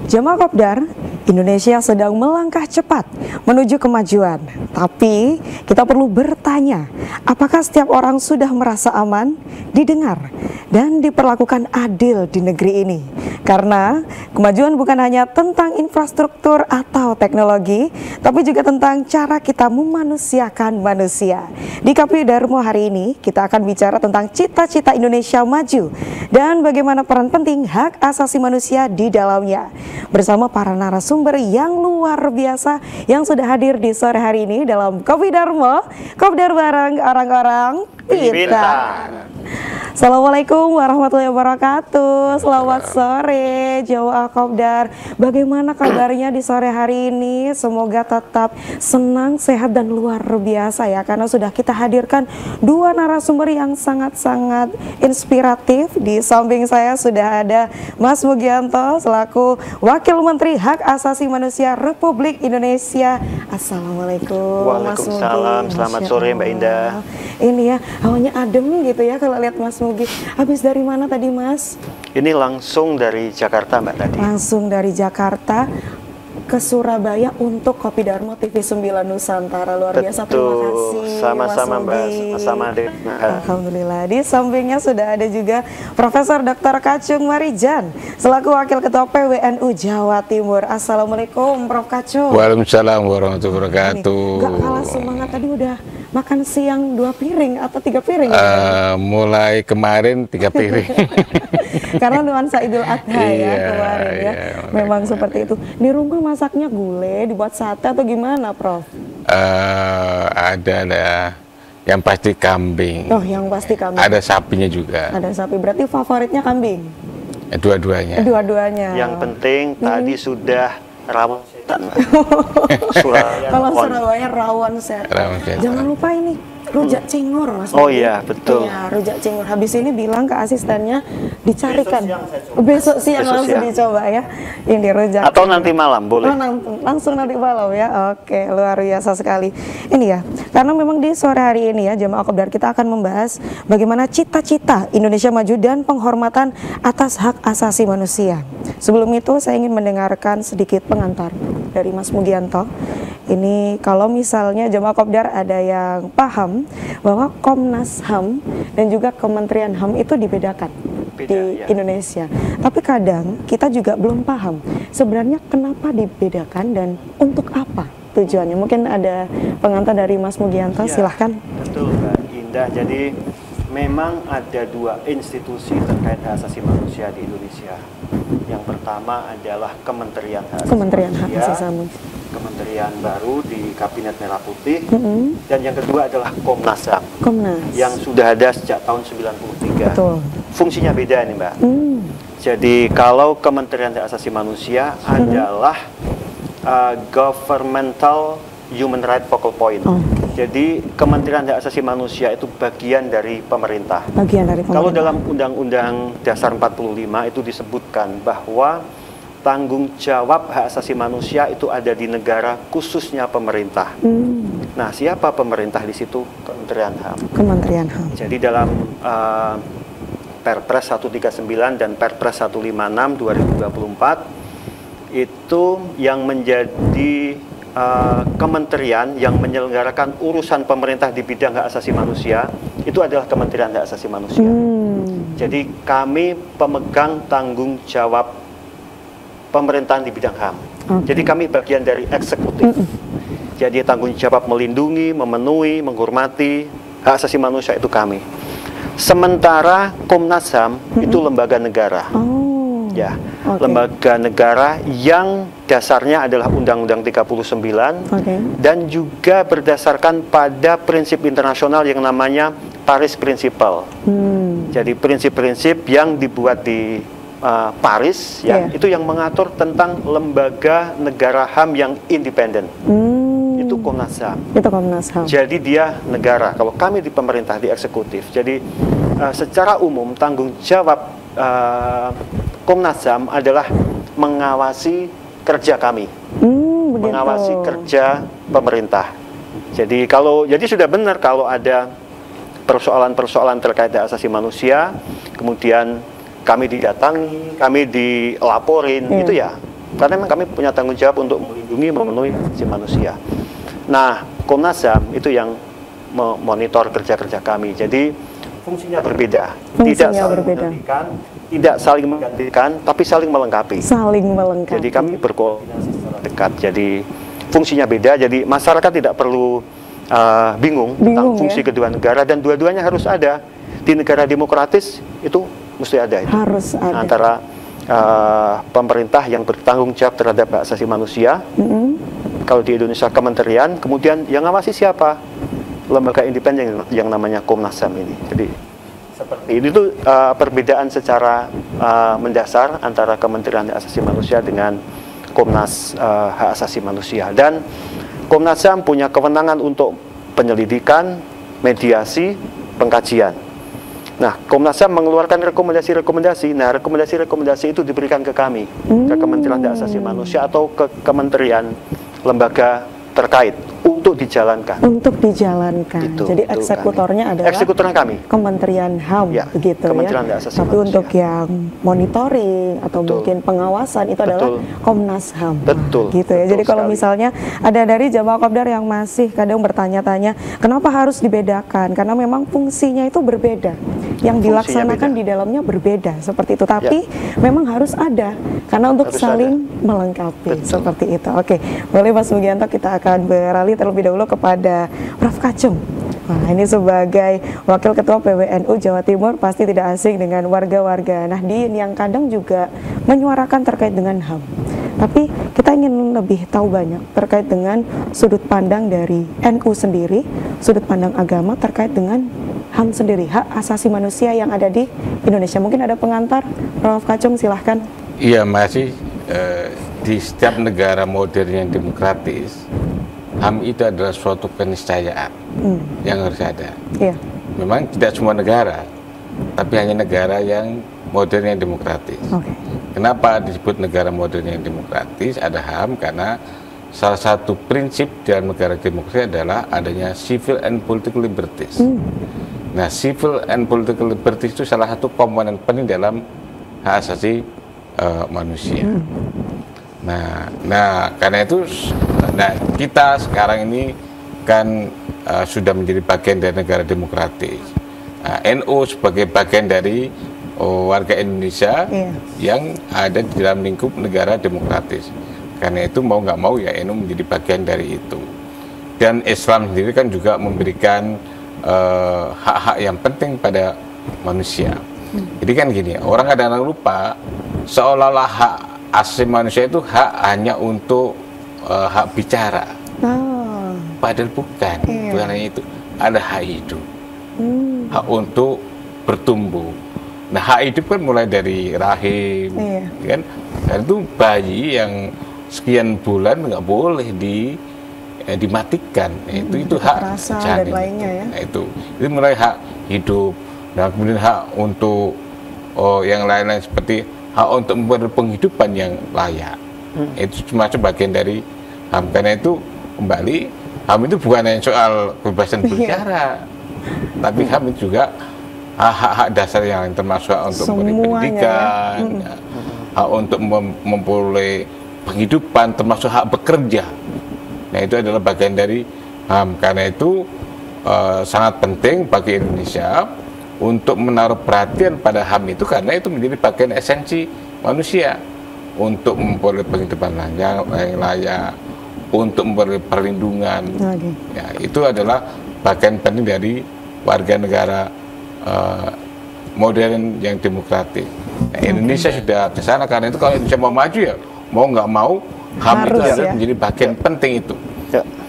Jamaah Kopdar, Indonesia sedang melangkah cepat menuju kemajuan. Tapi kita perlu bertanya, apakah setiap orang sudah merasa aman, didengar, dan diperlakukan adil di negeri ini? Karena kemajuan bukan hanya tentang infrastruktur atau teknologi, tapi juga tentang cara kita memanusiakan manusia. Di KPU Darmo hari ini, kita akan bicara tentang cita-cita Indonesia maju dan bagaimana peran penting hak asasi manusia di dalamnya. Bersama para narasumber yang luar biasa yang sudah hadir di sore hari ini dalam KPU Darmo, Kopdar bareng orang-orang pintar. Assalamualaikum warahmatullahi wabarakatuh. Selamat sore Jamaah Kopdar. Bagaimana kabarnya di sore hari ini? Semoga tetap senang, sehat dan luar biasa ya, karena sudah kita hadirkan dua narasumber yang sangat-sangat inspiratif. Di samping saya sudah ada Mas Mugianto selaku Wakil Menteri Hak Asasi Manusia Republik Indonesia. Assalamualaikum Mas Mugi. Waalaikumsalam. Selamat sore Mbak Indah. Ini ya, hawanya adem gitu ya kalau lihat Mas Mugi. Habis dari mana tadi Mas? Ini langsung dari Jakarta Mbak tadi. Langsung dari Jakarta ke Surabaya untuk Kopi Darmo TV 9 Nusantara. Luar biasa, terima kasih. Sama-sama Mbak, sama-sama. Alhamdulillah. Di sampingnya sudah ada juga Profesor Dr. Kacung Marijan selaku Wakil Ketua PWNU Jawa Timur. Assalamualaikum Prof. Kacung. Waalaikumsalam warahmatullahi wabarakatuh. Gak kalah semangat, tadi udah makan siang 2 piring atau 3 piring? Mulai kemarin 3 piring. Karena nuansa Idul Adha ya kemarin ya. Memang seperti itu. Di rumah masaknya gulai, dibuat sate atau gimana, Prof? Ada yang pasti kambing. Oh, yang pasti kambing. Ada sapinya juga. Ada sapi. Berarti favoritnya kambing? Dua-duanya. Dua-duanya. Yang penting tadi sudah rawan setan. Kalau Surabaya rawan setan. Jangan lupa ini rujak cingur, Mas. Oh iya, betul. Iya, rujak cingur. Habis ini bilang ke asistennya dicarikan. Besok siang langsung dicoba ya. Ini rujak. Atau nanti malam boleh. Oh, langsung nanti malam ya. Oke, luar biasa sekali. Ini ya, karena memang di sore hari ini ya Jamaah Kopdar kita akan membahas bagaimana cita-cita Indonesia maju dan penghormatan atas hak asasi manusia. Sebelum itu saya ingin mendengarkan sedikit pengantar dari Mas Mugianto. Ini kalau misalnya Jamaah Kopdar ada yang paham bahwa Komnas HAM dan juga Kementerian HAM itu dibedakan di Indonesia. Tapi kadang kita juga belum paham sebenarnya kenapa dibedakan dan untuk apa tujuannya. Mungkin ada pengantar dari Mas Mugianto, silahkan. Betul Mbak Indah. Jadi memang ada 2 institusi terkait hak asasi manusia di Indonesia. Yang pertama adalah Kementerian Hak Asasi Manusia. Kementerian baru di Kabinet Merah Putih, dan yang kedua adalah Komnas HAM yang sudah ada sejak tahun 93. Betul. Fungsinya beda nih Mbak. Jadi kalau Kementerian Hak Asasi Manusia adalah governmental human right focal point. Jadi Kementerian Hak Asasi Manusia itu bagian dari pemerintah. Kalau dalam Undang-Undang Dasar 45 itu disebutkan bahwa tanggung jawab hak asasi manusia itu ada di negara, khususnya pemerintah. Nah, siapa pemerintah di situ? Kementerian HAM. Kementerian HAM. Jadi dalam Perpres 139 dan Perpres 156 2024 itu yang menjadi kementerian yang menyelenggarakan urusan pemerintah di bidang hak asasi manusia itu adalah Kementerian Hak Asasi Manusia. Jadi kami pemegang tanggung jawab pemerintahan di bidang HAM. Jadi kami bagian dari eksekutif. Jadi tanggung jawab melindungi, memenuhi, menghormati hak asasi manusia itu kami. Sementara Komnas HAM itu lembaga negara. Ya, lembaga negara yang dasarnya adalah Undang-Undang 39 dan juga berdasarkan pada prinsip internasional yang namanya Paris Principle. Jadi prinsip-prinsip yang dibuat di Paris ya, itu yang mengatur tentang lembaga negara HAM yang independen. Itu Komnas HAM. Itu Komnas HAM. Jadi dia negara. Kalau kami di pemerintah, di eksekutif. Jadi secara umum tanggung jawab Komnas HAM adalah mengawasi kerja kami, mengawasi kerja pemerintah. Jadi sudah benar kalau ada persoalan-persoalan terkait hak asasi manusia, kemudian kami didatangi, kami dilaporin, itu ya karena memang kami punya tanggung jawab untuk melindungi, memenuhi hak asasi manusia. Nah, Komnas HAM itu yang memonitor kerja-kerja kami. Jadi fungsinya berbeda, tidak saling menggantikan, tidak saling menggantikan, tapi saling melengkapi. Saling melengkapi. Jadi kami berkoordinasi secara dekat. Jadi fungsinya beda. Jadi masyarakat tidak perlu bingung tentang fungsi kedua negara, dan dua-duanya harus ada. Di negara demokratis itu mesti ada itu. Harus ada. Antara pemerintah yang bertanggung jawab terhadap hak asasi manusia. Kalau di Indonesia kementerian, kemudian yang ngawasi siapa? Lembaga independen yang namanya Komnas HAM ini. Jadi seperti ini tuh perbedaan secara mendasar antara Kementerian Hak Asasi Manusia dengan Komnas Hak Asasi Manusia. Dan Komnas HAM punya kewenangan untuk penyelidikan, mediasi, pengkajian. Nah, Komnas HAM mengeluarkan rekomendasi-rekomendasi. Nah, rekomendasi-rekomendasi itu diberikan ke kami, ke Kementerian Hak Asasi Manusia atau ke kementerian, lembaga terkait untuk dijalankan. Untuk dijalankan. Gitu, jadi eksekutornya adalah eksekutornya kami. Kementerian HAM, Ya, begitu Kementerian ya. Hak Asasi Tapi Manusia. untuk yang monitoring atau mungkin pengawasan itu adalah Komnas HAM. Betul. Gitu ya. Betul Jadi kalau sekali. misalnya ada dari jamaah Kopdar yang masih kadang bertanya-tanya, kenapa harus dibedakan? Karena memang fungsinya itu berbeda. Yang dilaksanakan di dalamnya berbeda seperti itu. Tapi memang harus ada karena untuk Harus saling melengkapi. Betul. Seperti itu. Oke, boleh Mas Mugianto, kita akan beralih terlebih dahulu kepada Prof. Kacung. Nah, ini sebagai Wakil Ketua PWNU Jawa Timur pasti tidak asing dengan warga-warga Nahdien yang kadang juga menyuarakan terkait dengan HAM. Tapi kita ingin lebih tahu banyak terkait dengan sudut pandang dari NU sendiri, sudut pandang agama terkait dengan HAM sendiri, hak asasi manusia yang ada di Indonesia. Mungkin ada pengantar, Prof. Kacung, silahkan. Iya, masih di setiap negara modern yang demokratis, HAM itu adalah suatu keniscayaan yang harus ada. Iya. Memang tidak semua negara, tapi hanya negara yang modern yang demokratis. Oke. Kenapa disebut negara modern yang demokratis ada HAM? Karena salah satu prinsip dalam negara demokrasi adalah adanya civil and political liberties. Nah, civil and political liberties itu salah satu komponen penting dalam hak asasi manusia. Nah, karena itu, kita sekarang ini kan sudah menjadi bagian dari negara demokratis. NU sebagai bagian dari warga Indonesia yang ada di dalam lingkup negara demokratis. Karena itu mau nggak mau ya NU menjadi bagian dari itu. Dan Islam sendiri kan juga memberikan hak-hak yang penting pada manusia. Jadi kan gini, orang kadang-kadang lupa seolah-olah hak asasi manusia itu hak hanya untuk hak bicara. Padahal bukan hanya itu. Ada hak hidup, hak untuk bertumbuh. Nah, hak hidup kan mulai dari rahim, kan? Dan itu bayi yang sekian bulan nggak boleh dimatikan. Itu hak dan lainnya ya. Nah, itu mulai hak hidup. Nah, kemudian hak untuk yang lain-lain seperti hak untuk berpenghidupan yang layak. Itu cuma bagian dari HAM. Karena itu kembali HAM itu bukan hanya soal kebebasan berbicara, tapi HAM itu juga hak-hak dasar yang lain, termasuk hak untuk berpendidikan, hak untuk memperoleh penghidupan, termasuk hak bekerja. Nah, itu adalah bagian dari HAM. Karena itu sangat penting bagi Indonesia untuk menaruh perhatian pada HAM itu, karena itu menjadi bagian esensi manusia untuk memperoleh penghidupan yang layak, untuk memperoleh perlindungan. Ya, itu adalah bagian penting dari warga negara modern yang demokratis. Nah, Indonesia sudah ke sana, karena itu kalau Indonesia mau maju ya mau nggak mau HAM itu adalah menjadi bagian penting itu.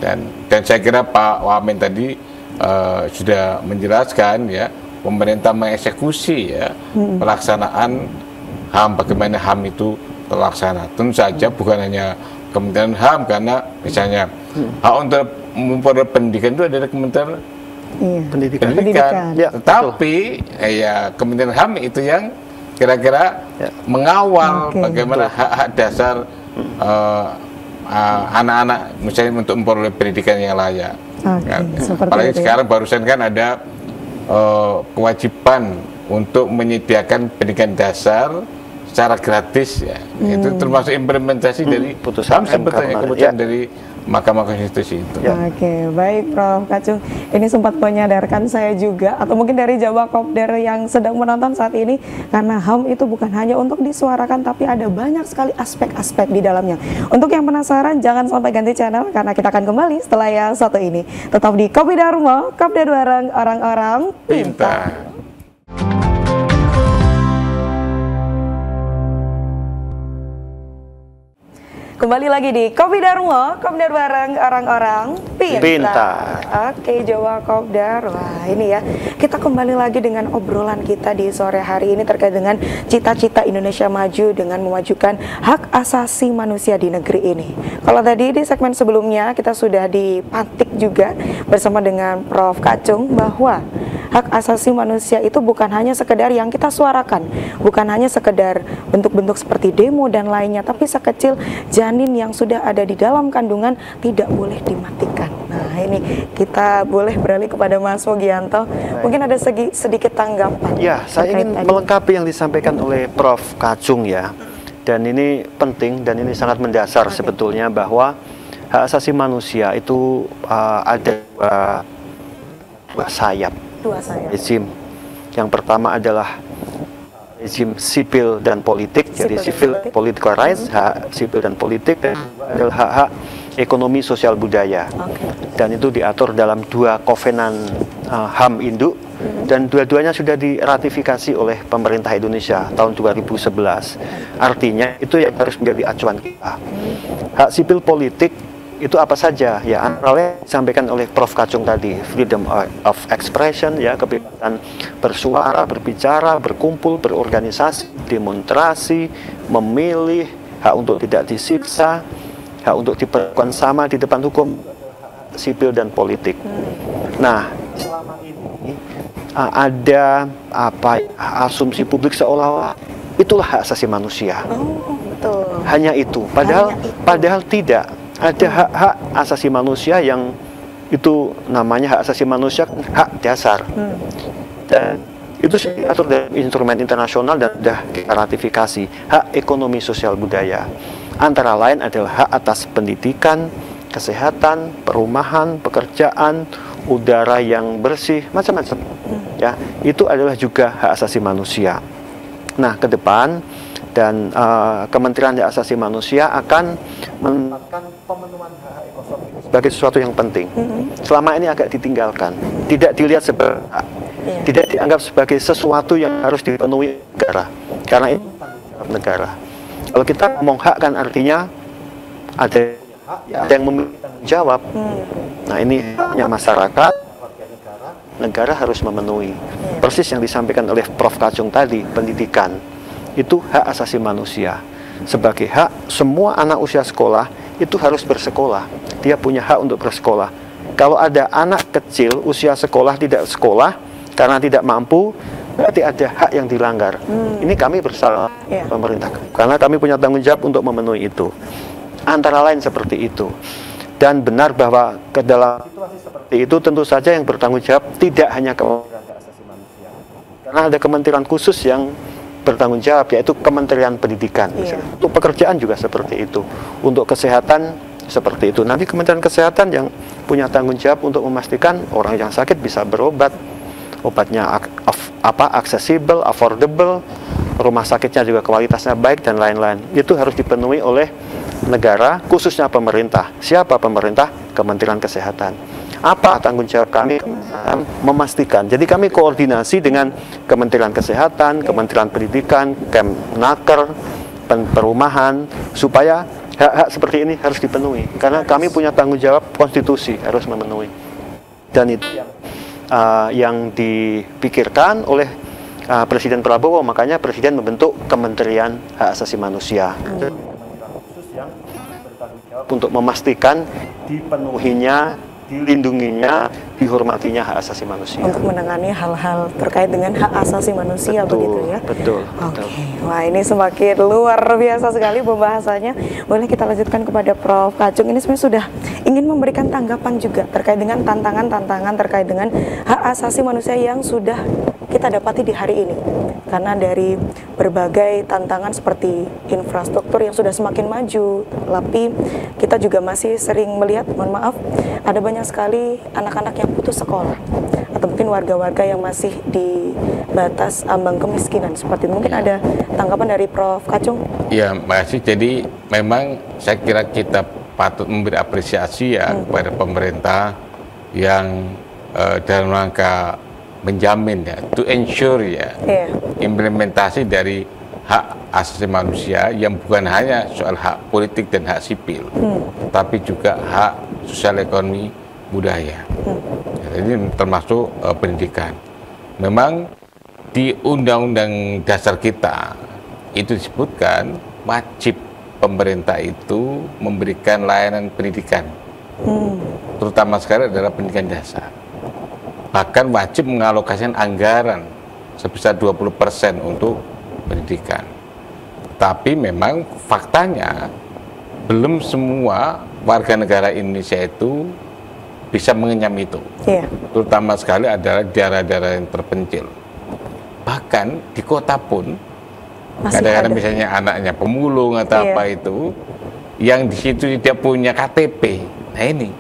Dan saya kira Pak Wamen tadi sudah menjelaskan ya, pemerintah mengeksekusi ya pelaksanaan HAM, bagaimana HAM itu terlaksana. Tentu saja bukan hanya Kementerian HAM, karena misalnya hak untuk memperoleh pendidikan itu adalah Kementerian Pendidikan. Ya, tetapi ya Kementerian HAM itu yang kira-kira mengawal bagaimana hak-hak dasar anak-anak, misalnya untuk memperoleh pendidikan yang layak. Apalagi sekarang barusan kan ada kewajiban untuk menyediakan pendidikan dasar secara gratis ya. Itu termasuk implementasi dari putusan MK keputusan dari Mahkamah Konstitusi itu. Oke, baik Prof. Kacung. Ini sempat menyadarkan saya juga, atau mungkin dari Jawa Kopdar yang sedang menonton saat ini, karena HAM itu bukan hanya untuk disuarakan, tapi ada banyak sekali aspek-aspek di dalamnya. Untuk yang penasaran, jangan sampai ganti channel, karena kita akan kembali setelah yang satu ini. Tetap di Kopi Darmo, Kopdar bareng orang-orang pintar. Kembali lagi di Kopi Darmo, Kopdar bareng orang-orang pintar. Oke, Jawa Kopdar. Wah, ini ya. Kita kembali lagi dengan obrolan kita di sore hari ini terkait dengan cita-cita Indonesia maju dengan memajukan hak asasi manusia di negeri ini. Kalau tadi di segmen sebelumnya kita sudah dipantik juga bersama dengan Prof. Kacung bahwa hak asasi manusia itu bukan hanya sekedar yang kita suarakan, bukan hanya sekedar bentuk-bentuk seperti demo dan lainnya, tapi sekecil janin yang sudah ada di dalam kandungan tidak boleh dimatikan. Nah, ini kita boleh beralih kepada Mas Wogianto. Mungkin ada sedikit tanggapan. Ya, saya ingin melengkapi yang disampaikan oleh Prof. Kacung ya. Dan ini penting dan ini sangat mendasar sebetulnya, bahwa hak asasi manusia itu ada dua sayap. Rezim. Yang pertama adalah rezim sipil dan politik, jadi civil political rights, hak sipil dan politik, dan adalah hak-hak ekonomi sosial budaya. Dan itu diatur dalam dua kovenan HAM induk, dan dua-duanya sudah diratifikasi oleh pemerintah Indonesia tahun 2011. Artinya itu yang harus menjadi acuan kita. Hak sipil politik itu apa saja? Ya, antara lain disampaikan oleh Prof. Kacung tadi, freedom of expression, ya, kebebasan bersuara, berbicara, berkumpul, berorganisasi, demonstrasi, memilih, hak untuk tidak disiksa, hak untuk diperlakukan sama di depan hukum, sipil dan politik. Nah, selama ini ada asumsi publik seolah-olah itulah hak asasi manusia. Betul. Hanya itu. Padahal tidak. Ada hak-hak asasi manusia yang itu namanya hak asasi manusia, hak dasar. Dan itu diatur dalam instrumen internasional dan sudah kita ratifikasi. Hak ekonomi sosial budaya. Antara lain adalah hak atas pendidikan, kesehatan, perumahan, pekerjaan, udara yang bersih, macam-macam. Ya, itu adalah juga hak asasi manusia. Nah, ke depan dan Kementerian Hak Asasi Manusia akan menempatkan pemenuhan hak ekonomi sebagai sesuatu yang penting. Selama ini agak ditinggalkan, tidak dilihat sebagai tidak dianggap sebagai sesuatu yang harus dipenuhi negara, karena itu negara. Kalau kita ngomong hak kan artinya ada yang memiliki tanggung jawab. Nah, ini haknya masyarakat, negara harus memenuhi. Persis yang disampaikan oleh Prof. Kacung tadi, pendidikan itu hak asasi manusia. Sebagai hak, semua anak usia sekolah itu harus bersekolah. Dia punya hak untuk bersekolah. Kalau ada anak kecil usia sekolah tidak sekolah karena tidak mampu, berarti ada hak yang dilanggar. Ini kami bersama pemerintah, karena kami punya tanggung jawab untuk memenuhi itu. Antara lain seperti itu. Dan benar bahwa ke dalam situasi seperti itu tentu saja yang bertanggung jawab tidak hanya Kementerian Hak Asasi Manusia, karena ada kementerian khusus yang bertanggung jawab, yaitu Kementerian Pendidikan. Untuk pekerjaan juga seperti itu, untuk kesehatan seperti itu. Nanti Kementerian Kesehatan yang punya tanggung jawab untuk memastikan orang yang sakit bisa berobat, obatnya aksesibel, affordable, rumah sakitnya juga kualitasnya baik dan lain-lain. Itu harus dipenuhi oleh negara, khususnya pemerintah. Siapa pemerintah? Kementerian Kesehatan. Apa tanggung jawab kami? Memastikan. Jadi kami koordinasi dengan Kementerian Kesehatan, Kementerian Pendidikan, Kemnaker, Perumahan, supaya hak-hak seperti ini harus dipenuhi. Karena kami punya tanggung jawab konstitusi, harus memenuhi. Dan itu yang dipikirkan oleh Presiden Prabowo, makanya Presiden membentuk Kementerian Hak Asasi Manusia. Untuk memastikan dipenuhinya, dilindunginya, dihormatinya hak asasi manusia. Untuk menangani hal-hal terkait dengan hak asasi manusia, begitu ya? Betul. Oke. Wah, ini semakin luar biasa sekali pembahasannya. Boleh kita lanjutkan kepada Prof. Kacung. Ini sebenarnya sudah ingin memberikan tanggapan juga terkait dengan tantangan-tantangan terkait dengan hak asasi manusia yang sudah kita dapati di hari ini. Karena dari berbagai tantangan seperti infrastruktur yang sudah semakin maju, tapi kita juga masih sering melihat, mohon maaf, ada banyak sekali anak-anak yang putus sekolah atau mungkin warga-warga yang masih di batas ambang kemiskinan seperti itu. Mungkin ada tanggapan dari Prof. Kacung? Ya, makasih. Jadi memang saya kira kita patut memberi apresiasi ya kepada pemerintah yang dalam rangka menjamin ya, to ensure ya, implementasi dari hak asasi manusia yang bukan hanya soal hak politik dan hak sipil, tapi juga hak sosial ekonomi budaya. Ini termasuk pendidikan. Memang di Undang-Undang Dasar kita itu disebutkan wajib pemerintah itu memberikan layanan pendidikan, terutama sekali adalah pendidikan dasar. Bahkan wajib mengalokasikan anggaran sebesar 20% untuk pendidikan. Tapi memang faktanya belum semua warga negara Indonesia itu bisa mengenyam itu. Terutama sekali adalah daerah-daerah yang terpencil. Bahkan di kota pun kadang-kadang misalnya anaknya pemulung atau apa itu, yang di situ tidak punya KTP. Nah ini,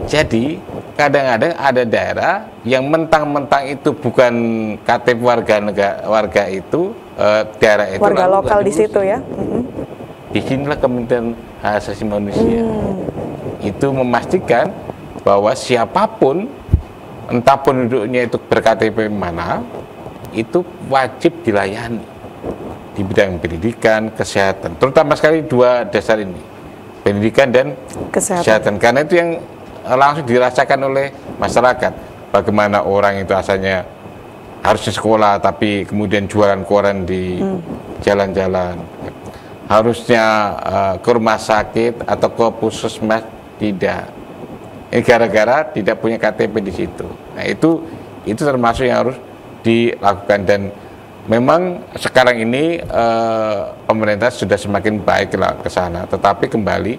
jadi kadang-kadang ada daerah yang mentang-mentang itu bukan KTP warga itu, daerah itu warga lokal di situ ya. Disinilah Kementerian Hak Asasi Manusia itu memastikan bahwa siapapun, entah penduduknya itu ber-KTP mana, itu wajib dilayani di bidang pendidikan, kesehatan, terutama sekali dua dasar ini, pendidikan dan kesehatan. Karena itu yang langsung dirasakan oleh masyarakat. Bagaimana orang itu asalnya harusnya sekolah tapi kemudian jualan koran di jalan-jalan, harusnya ke rumah sakit atau ke puskesmas tidak. Ini gara-gara tidak punya KTP di situ. Nah itu termasuk yang harus dilakukan, dan memang sekarang ini pemerintah sudah semakin baik lah ke sana. Tetapi kembali,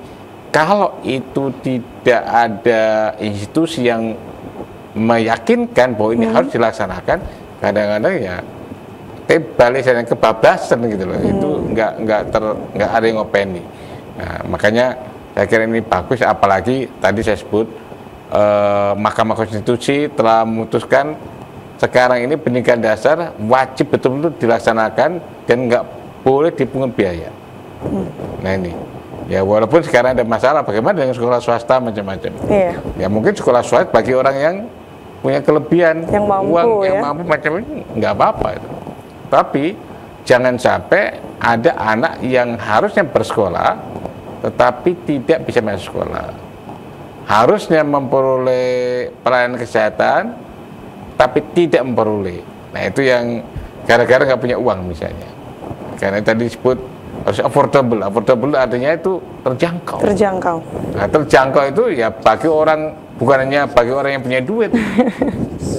kalau itu tidak ada institusi yang meyakinkan bahwa ini harus dilaksanakan, kadang-kadang ya balik saya kebablasan gitu loh. Itu nggak ada yang ngopeni. Nah, makanya saya kira ini bagus, apalagi tadi saya sebut Mahkamah Konstitusi telah memutuskan sekarang ini pendidikan dasar wajib betul-betul dilaksanakan dan nggak boleh dipungut biaya. Nah ini, ya walaupun sekarang ada masalah bagaimana dengan sekolah swasta macam-macam. Ya mungkin sekolah swasta bagi orang yang punya kelebihan yang mampu, uang yang mampu macam-macam nggak apa-apa itu. Tapi jangan sampai ada anak yang harusnya bersekolah tetapi tidak bisa masuk sekolah, harusnya memperoleh pelayanan kesehatan tapi tidak memperoleh. Nah itu yang gara-gara nggak punya uang misalnya. Karena tadi disebut harus affordable. Affordable artinya itu terjangkau. Terjangkau. Nah terjangkau itu ya bagi orang, bukan hanya bagi orang yang punya duit,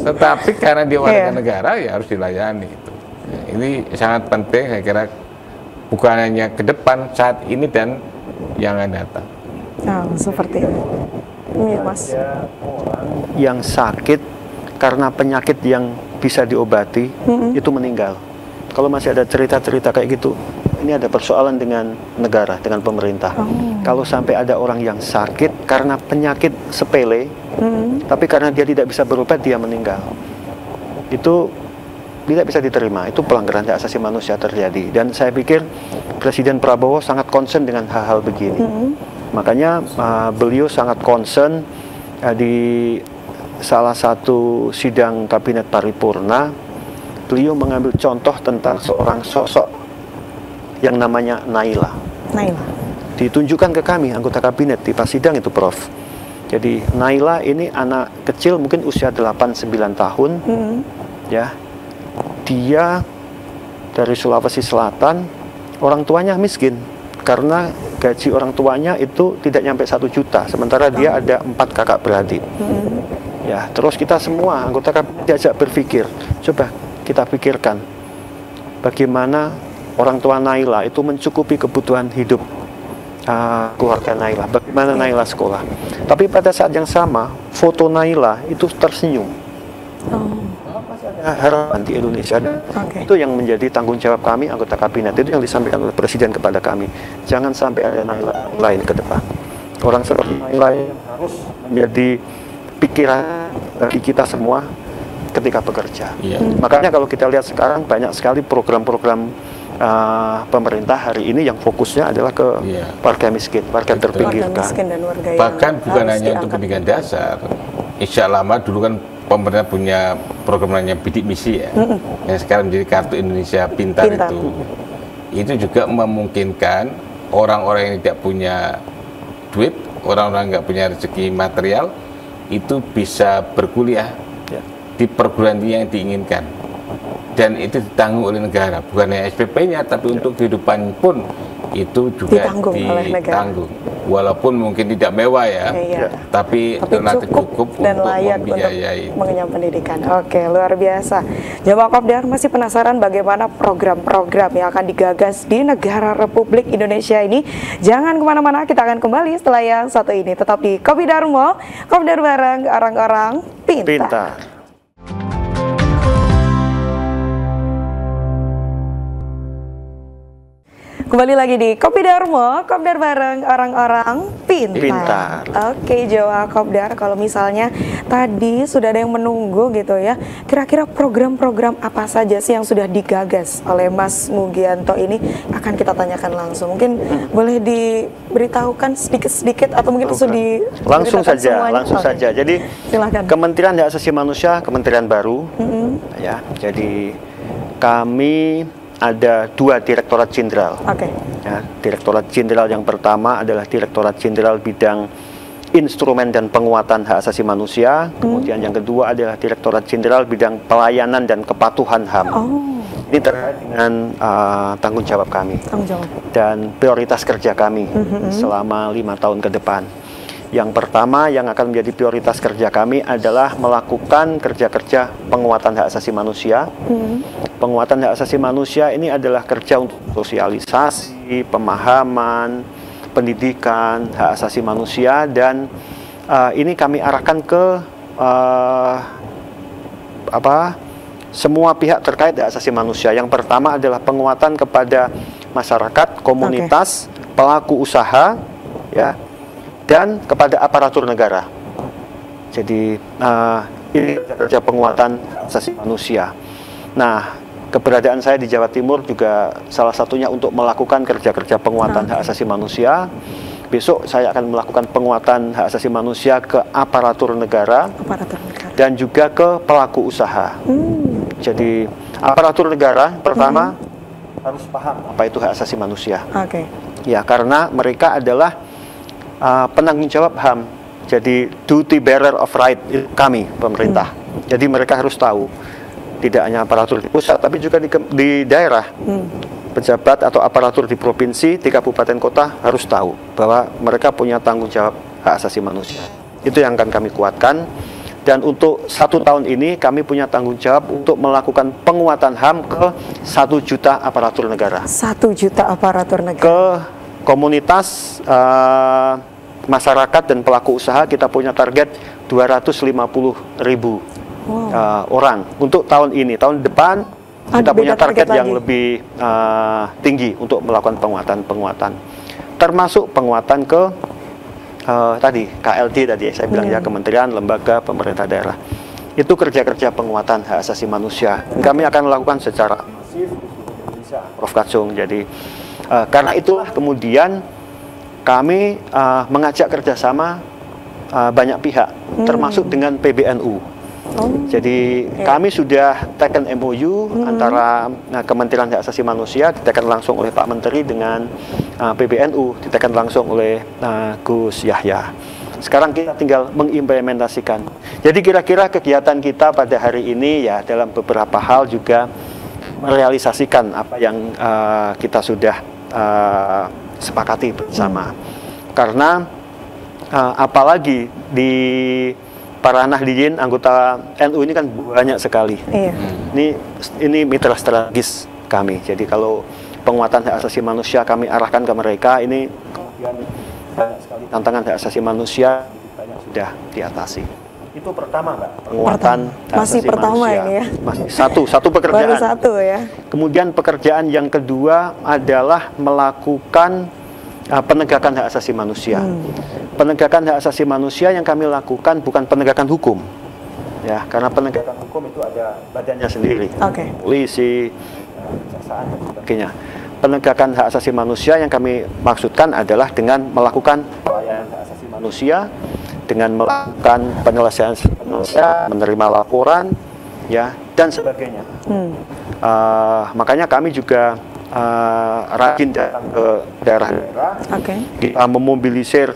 tetapi karena dia warga negara ya harus dilayani itu. Nah, ini sangat penting saya kira, bukan hanya ke depan saat ini dan yang akan datang. Seperti itu. Iya Mas. Orang yang sakit karena penyakit yang bisa diobati itu meninggal. Kalau masih ada cerita-cerita kayak gitu, ini ada persoalan dengan negara, dengan pemerintah. Kalau sampai ada orang yang sakit karena penyakit sepele, tapi karena dia tidak bisa berobat dia meninggal, itu tidak bisa diterima. Itu pelanggaran hak asasi manusia terjadi. Dan saya pikir Presiden Prabowo sangat concern dengan hal-hal begini. Makanya beliau sangat concern di salah satu sidang kabinet paripurna, beliau mengambil contoh tentang seorang sosok yang namanya Naila. Ditunjukkan ke kami anggota kabinet di pas sidang itu, Prof. Jadi Naila ini anak kecil mungkin usia 8-9 tahun, ya. Dia dari Sulawesi Selatan, orang tuanya miskin karena gaji orang tuanya itu tidak nyampe 1 juta, sementara dia ada 4 kakak beradik. Ya, terus kita semua anggota kabinet diajak berpikir, coba kita pikirkan bagaimana orang tua Naila itu mencukupi kebutuhan hidup keluarga Naila, bagaimana Naila sekolah. Tapi pada saat yang sama, foto Naila itu tersenyum. Masih ada harapan di Indonesia. Dan itu yang menjadi tanggung jawab kami anggota kabinet, itu yang disampaikan oleh Presiden kepada kami. Jangan sampai ada nilai lain ke depan. Orang seperti lain harus menjadi pikiran bagi kita semua ketika bekerja. Makanya kalau kita lihat sekarang banyak sekali program-program pemerintah hari ini yang fokusnya adalah ke warga miskin, warga terpinggirkan. Bahkan bukan hanya untuk pendidikan dasar. Insya Allah dulu kan pemerintah punya program namanya bidik misi ya, yang sekarang menjadi kartu Indonesia Pintar. Itu juga memungkinkan orang-orang yang tidak punya duit, orang-orang nggak punya rezeki material, itu bisa berkuliah di perguruan tinggi yang diinginkan, dan itu ditanggung oleh negara, bukan hanya SPP-nya, tapi untuk kehidupan pun itu juga ditanggung. Walaupun mungkin tidak mewah ya, tapi relatif cukup dan untuk layak membiayai untuk mengenyam pendidikan. Oke, luar biasa. Jamaah Kopdar masih penasaran bagaimana program-program yang akan digagas di negara Republik Indonesia ini? Jangan kemana-mana, kita akan kembali setelah yang satu ini. Tetap di Kopi Darmo, Kopdar bareng orang-orang pintar. Kembali lagi di Kopi Darmo, Kopdar bareng orang-orang pintar. Oke, Jawa Kopdar, kalau misalnya tadi sudah ada yang menunggu gitu ya, kira-kira program-program apa saja sih yang sudah digagas oleh Mas Mugianto ini, akan kita tanyakan langsung. Mungkin boleh diberitahukan sedikit-sedikit atau mungkin langsung saja. Jadi silakan. Kementerian Hak Asasi Manusia, kementerian baru, ya. Jadi kami ada 2 direktorat jenderal. Ya, direktorat jenderal yang pertama adalah direktorat jenderal bidang instrumen dan penguatan hak asasi manusia. Kemudian yang kedua adalah direktorat jenderal bidang pelayanan dan kepatuhan HAM. Ini terkait dengan tanggung jawab kami dan prioritas kerja kami selama 5 tahun ke depan. Yang pertama yang akan menjadi prioritas kerja kami adalah melakukan kerja-kerja penguatan hak asasi manusia. Penguatan hak asasi manusia ini adalah kerja untuk sosialisasi, pemahaman, pendidikan hak asasi manusia, dan ini kami arahkan ke semua pihak terkait hak asasi manusia. Yang pertama adalah penguatan kepada masyarakat, komunitas, pelaku usaha, ya, dan kepada aparatur negara. Jadi ini kerja penguatan hak asasi manusia. Nah, keberadaan saya di Jawa Timur juga salah satunya untuk melakukan kerja-kerja penguatan hak asasi manusia. Besok saya akan melakukan penguatan hak asasi manusia ke aparatur negara, dan juga ke pelaku usaha. Jadi aparatur negara pertama harus paham apa itu hak asasi manusia. Ya, karena mereka adalah penanggung jawab HAM. Jadi duty bearer of right kami pemerintah. Jadi mereka harus tahu, tidak hanya aparatur di pusat, tapi juga di daerah. Pejabat atau aparatur di provinsi, di kabupaten kota harus tahu bahwa mereka punya tanggung jawab hak asasi manusia. Itu yang akan kami kuatkan. Dan untuk 1 tahun ini kami punya tanggung jawab untuk melakukan penguatan HAM ke 1 juta aparatur negara. 1 juta aparatur negara. Ke komunitas, masyarakat dan pelaku usaha kita punya target 250.000 orang untuk tahun ini. Tahun depan kita punya target yang lebih tinggi untuk melakukan penguatan, termasuk penguatan ke tadi KLD tadi saya bilang ya, kementerian, lembaga, pemerintah daerah. Itu kerja-kerja penguatan hak asasi manusia. Kami akan melakukan secara masif di Indonesia, Prof. Kacung. Jadi karena itulah kemudian kami mengajak kerjasama banyak pihak, termasuk dengan PBNU. Jadi kami sudah tekan MOU antara Kementerian Hak Asasi Manusia, ditekan langsung oleh Pak Menteri, dengan PBNU, ditekan langsung oleh Gus Yahya. Sekarang kita tinggal mengimplementasikan. Jadi kira-kira kegiatan kita pada hari ini ya dalam beberapa hal juga merealisasikan apa yang kita sudah sepakati bersama. Karena apalagi di para Nahdliyin anggota NU ini kan banyak sekali. Ini mitra strategis kami. Jadi kalau penguatan hak asasi manusia kami arahkan ke mereka, ini kemudian banyak sekali tantangan hak asasi manusia banyak sudah diatasi. Itu pertama, Mbak. Penguatan hak Masih asasi pertama manusia. ini ya. Masih satu pekerjaan. Baru satu ya. Kemudian pekerjaan yang kedua adalah melakukan penegakan hak asasi manusia. Penegakan hak asasi manusia yang kami lakukan bukan penegakan hukum, ya, karena penegakan hukum itu ada badannya sendiri, polisi, kejaksaan dan sebagainya. Penegakan hak asasi manusia yang kami maksudkan adalah dengan melakukan pelayanan hak asasi manusia, dengan melakukan penyelesaian, menerima laporan, ya, dan sebagainya. Makanya kami juga rajin datang ke daerah-daerah. Kita memobilisir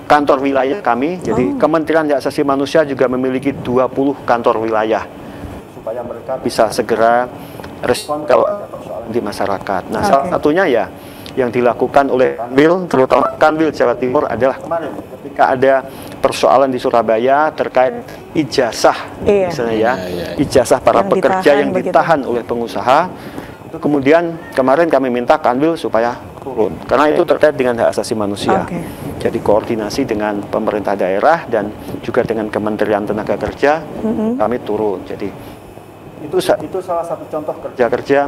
kantor wilayah kami. Jadi Kementerian Hak Asasi Manusia juga memiliki 20 kantor wilayah supaya mereka bisa segera respon kalau ada persoalan di masyarakat. Nah, salah satunya ya yang dilakukan oleh Kanwil, terutama Kanwil Jawa Timur adalah kemarin ketika ada persoalan di Surabaya terkait ijazah, misalnya ya, ijazah para pekerja yang ditahan oleh pengusaha. Itu kemudian kemarin kami minta Kanwil supaya turun, karena itu terkait dengan hak asasi manusia. Jadi koordinasi dengan pemerintah daerah dan juga dengan Kementerian Tenaga Kerja, kami turun. Jadi itu salah satu contoh kerja-kerja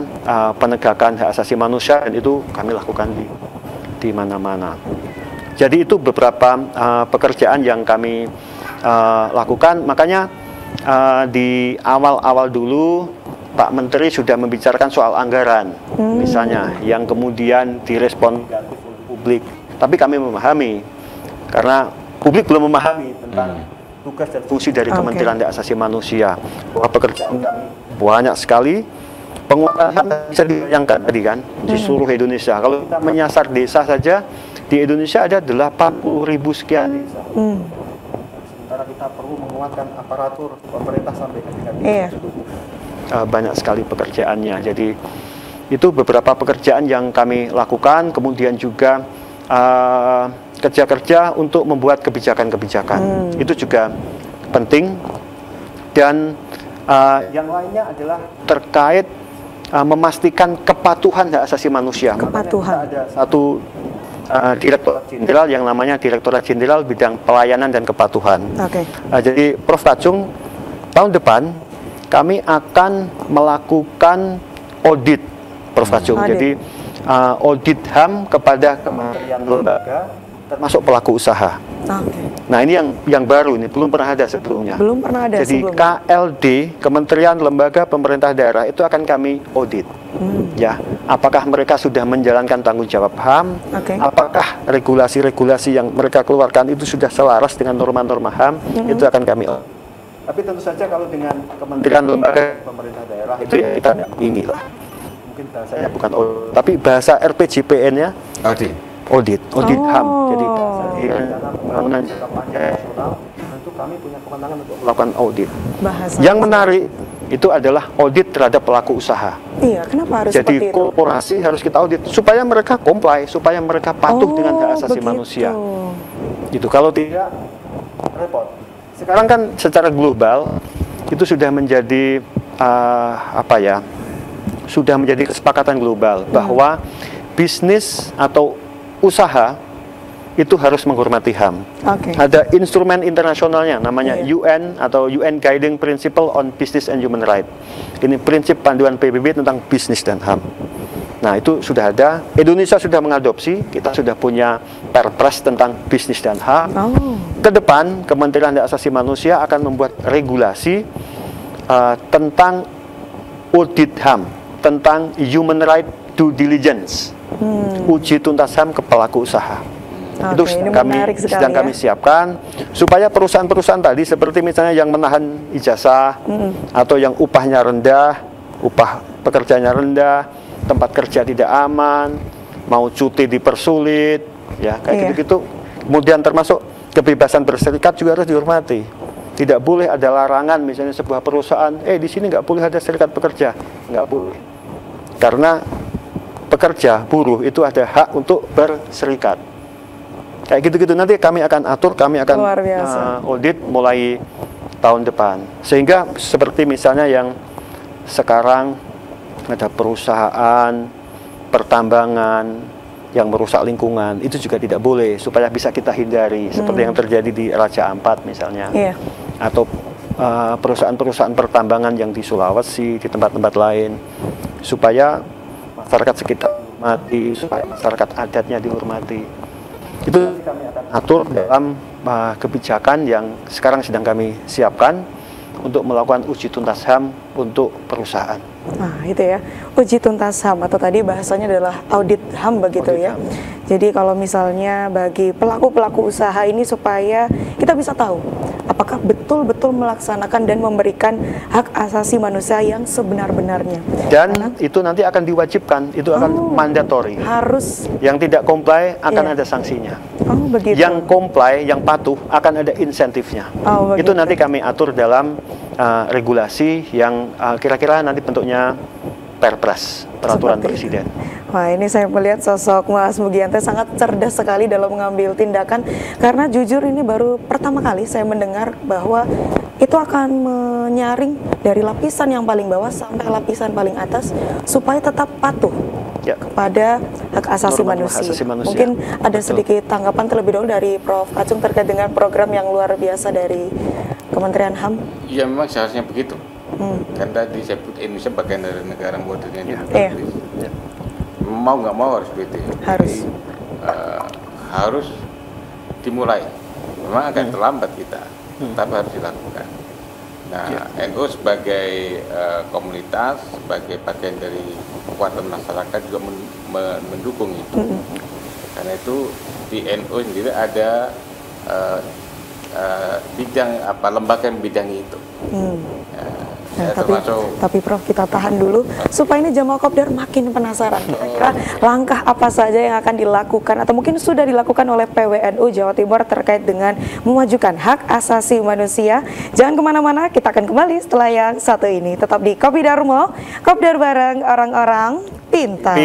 penegakan hak asasi manusia, dan itu kami lakukan di mana-mana. Jadi itu beberapa pekerjaan yang kami lakukan. Makanya di awal-awal dulu Pak Menteri sudah membicarakan soal anggaran, misalnya, yang kemudian direspon negatif oleh publik. Tapi kami memahami, karena publik belum memahami tentang tugas dan fungsi dari Kementerian Hak Asasi Manusia. Bahwa pekerjaan kami banyak sekali. Penguatan HAM bisa dibayangkan tadi kan, di seluruh Indonesia. Kalau kita menyasar desa saja, di Indonesia ada 80.000 sekian desa. Sementara kita perlu menguatkan aparatur pemerintah sampai ke tingkat desa. Banyak sekali pekerjaannya. Jadi itu beberapa pekerjaan yang kami lakukan. Kemudian juga kerja-kerja untuk membuat kebijakan-kebijakan. Itu juga penting. Dan yang lainnya adalah terkait memastikan kepatuhan hak asasi manusia. Kepatuhan. Ada satu Direktorat Jenderal yang namanya Direktorat Jenderal Bidang Pelayanan dan Kepatuhan. Jadi Prof. Kacung, tahun depan kami akan melakukan audit, Prof. Kacung. Jadi audit HAM kepada kementerian lembaga, termasuk pelaku usaha. Nah, ini yang baru, ini belum pernah ada sebelumnya. Belum pernah ada. Jadi sebelumnya. KLD, Kementerian Lembaga Pemerintah Daerah, itu akan kami audit. Ya, apakah mereka sudah menjalankan tanggung jawab HAM? Apakah regulasi-regulasi yang mereka keluarkan itu sudah selaras dengan norma-norma HAM? Itu akan kami audit. Tapi tentu saja kalau dengan Kementerian Lembaga Pemerintah Daerah itu ya kita dampingi lah. Mungkin bahasanya bukan audit, tapi bahasa RPJPN-nya audit HAM. Jadi bahasa di rencana pembangunan jangka panjang nasional, tentu kami punya kewenangan untuk melakukan audit. Yang menarik itu adalah audit terhadap pelaku usaha. Iya, kenapa harus jadi seperti itu? korporasi harus kita audit supaya mereka comply, supaya mereka patuh dengan hak asasi manusia. Gitu. Kalau tidak, repot. Sekarang kan secara global itu sudah menjadi sudah menjadi kesepakatan global bahwa bisnis atau usaha itu harus menghormati HAM. Ada instrumen internasionalnya namanya UN atau UN Guiding Principle on Business and Human Rights. Ini prinsip panduan PBB tentang bisnis dan HAM. Nah, itu sudah ada. Indonesia sudah mengadopsi. Kita sudah punya Perpres tentang bisnis dan HAM. Ke depan Kementerian Hak Asasi Manusia akan membuat regulasi tentang audit HAM, tentang human right due diligence, uji tuntas HAM ke pelaku usaha. Itu sedang kami siapkan supaya perusahaan-perusahaan tadi seperti misalnya yang menahan ijazah atau yang upahnya rendah, upah pekerjanya rendah, tempat kerja tidak aman, mau cuti dipersulit, ya kayak gitu-gitu. Kemudian termasuk kebebasan berserikat juga harus dihormati. Tidak boleh ada larangan misalnya sebuah perusahaan, di sini nggak boleh ada serikat pekerja, nggak boleh. Karena pekerja, buruh itu ada hak untuk berserikat. Kayak gitu-gitu nanti kami akan atur, kami akan audit mulai tahun depan. Sehingga seperti misalnya yang sekarang ada perusahaan, pertambangan, yang merusak lingkungan, itu juga tidak boleh, supaya bisa kita hindari, seperti yang terjadi di Raja Ampat misalnya, atau perusahaan-perusahaan pertambangan yang di Sulawesi, di tempat-tempat lain, supaya masyarakat sekitar dihormati, supaya masyarakat adatnya dihormati. Itu kami akan atur dalam kebijakan yang sekarang sedang kami siapkan untuk melakukan uji tuntas HAM untuk perusahaan. Nah, itu ya, uji tuntas HAM atau tadi bahasanya adalah audit HAM begitu ya. Jadi kalau misalnya bagi pelaku-pelaku usaha ini supaya kita bisa tahu apakah betul-betul melaksanakan dan memberikan hak asasi manusia yang sebenar-benarnya. Dan itu nanti akan diwajibkan, itu akan mandatory. Harus. Yang tidak comply akan ada sanksinya. Oh, begitu. Yang comply, yang patuh akan ada insentifnya. Oh, itu nanti kami atur dalam regulasi yang kira-kira nanti bentuknya Perpres, peraturan presiden. Wah, ini saya melihat sosok Mas Mugianto sangat cerdas sekali dalam mengambil tindakan, karena jujur ini baru pertama kali saya mendengar bahwa itu akan menyaring dari lapisan yang paling bawah sampai lapisan paling atas supaya tetap patuh kepada hak asasi manusia. Mungkin ada sedikit tanggapan terlebih dahulu dari Prof. Kacung terkait dengan program yang luar biasa dari Kementerian HAM. Ya, memang seharusnya begitu. Kan tadi saya sebut Indonesia bagian dari negara modern yang demokratis. Mau nggak mau harus begitu. Harus. Jadi, harus dimulai. Memang agak terlambat kita, tapi harus dilakukan. Nah, NU sebagai komunitas, sebagai bagian dari kekuatan masyarakat juga mendukung itu. Karena itu di NU sendiri ada bidang lembaga yang bidangi itu. Nah, tapi Prof, kita tahan dulu supaya ini Jamaah Kopdar makin penasaran kira-kira langkah apa saja yang akan dilakukan atau mungkin sudah dilakukan oleh PWNU Jawa Timur terkait dengan memajukan hak asasi manusia. Jangan kemana-mana, kita akan kembali setelah yang satu ini. Tetap di Kopi Darmo, Kopdar bareng orang-orang pintar.